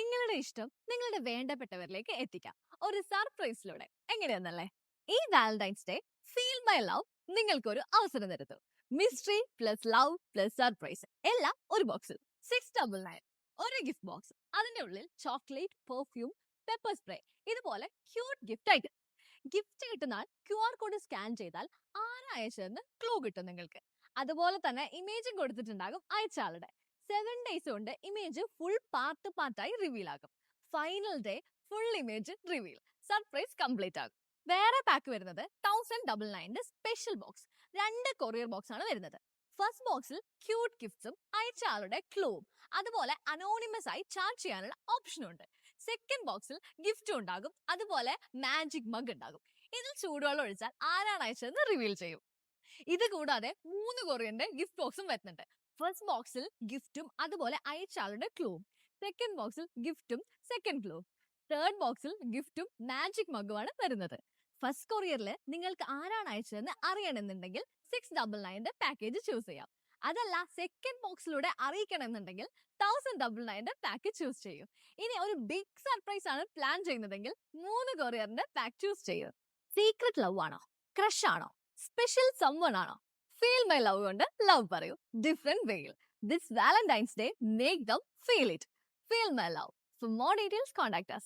നിങ്ങളുടെ ഇഷ്ടം നിങ്ങളുടെ വേണ്ടപ്പെട്ടവരിലേക്ക് എത്തിക്കാം ഒരു സർപ്രൈസിലൂടെ. എങ്ങനെയെന്നല്ലേ? ഈ Valentine's day feel my love നിങ്ങൾക്കൊരു അവസരം തരുന്നു. Mystery plus love plus surprise എല്ലാം ഒരു ബോക്സിൽ. 699 ഒരു ഗിഫ്റ്റ് ബോക്സ്. അതിന്റെ ഉള്ളിൽ ചോക്ലേറ്റ്, പെർഫ്യൂം, പെപ്പർ സ്പ്രേ, ഇതുപോലെ ക്യൂട്ട് ഗിഫ്റ്റ് ഐറ്റം. ഗിഫ്റ്റ് കിട്ടുന്നാൽ QR കോഡ് സ്കാൻ ചെയ്താൽ ആരാ അയച്ചതെന്ന് ക്ലൂ കിട്ടും നിങ്ങൾക്ക്. അതുപോലെ തന്നെ ഇമേജും കൊടുത്തിട്ടുണ്ടാകും അയച്ചാളുടെ. 7 days കൊണ്ട് ഇമേജ് ഫുൾ പാർട്ടായി റിവീൽ ആകും. Final day full image reveal, surprise complete ആകും. വേറെ പാക്ക് വരുന്നത് 1099 സ്പെഷ്യൽ ബോക്സ്. 2 കൊറിയർ ബോക്സ് ആണ് വരുന്നത്. ഫസ്റ്റ് ബോക്സിൽ ക്യൂട്ട് ഗിഫ്റ്റ്സും അയച്ച ആളുടെ ക്ലൂവും അതുപോലെ അനോണിമസ് ആയി ചാർജ് ചെയ്യാനുള്ള ഓപ്ഷനും ഉണ്ട്. സെക്കൻഡ് ബോക്സിൽ ഗിഫ്റ്റും ഉണ്ടാകും, അതുപോലെ മാജിക് മഗ് ഉണ്ടാകും. ഇതിൽ ചൂടുവെള്ളം ഒഴിച്ചാൽ ആരാണ് അയച്ചതെന്ന് റിവീൽ ചെയ്യും. ഇത് കൂടാതെ 3 കൊറിയന്റെ ഗിഫ്റ്റ് ബോക്സും വരുന്നുണ്ട്. ഫസ്റ്റ് ബോക്സിൽ ഗിഫ്റ്റും അതുപോലെ അയച്ച ആളുടെ ക്ലൂവും, സെക്കൻഡ് ബോക്സിൽ ഗിഫ്റ്റും സെക്കൻഡ് ക്ലൂ, തേർഡ് ബോക്സിൽ ഗിഫ്റ്റും മാജിക് മഗുമാണ് വരുന്നത്. ഫസ്റ്റ് കൊറിയറിൽ നിങ്ങൾക്ക് ആരാണ് അയച്ചതെന്ന് അറിയണമെന്നുണ്ടെങ്കിൽ 699 പാക്കേജ് ചൂസ് ചെയ്യാം. അതല്ല സെക്കൻഡ് ബോക്സിലൂടെ അറിയിക്കണമെന്നുണ്ടെങ്കിൽ 1099 പാക്ക് ചൂസ് ചെയ്യും. ഇനി ഒരു ബിഗ് സർപ്രൈസ് ആണ് പ്ലാൻ ചെയ്യുന്നതെങ്കിൽ 3 കൊറിയറിന്റെ പാക്ക് ചൂസ് ചെയ്യും. സീക്രട്ട് ലവ് ആണോ, ക്രഷ് ആണോ, സ്പെഷ്യൽ സംവൺ ആണോ? ഫീൽ മൈ ലവ് കൊണ്ട് ലവ് പറയൂ, ഡിഫറെന്റ് വേയിൽ. This Valentine's day make them feel it. Feel my love. For more details, contact us.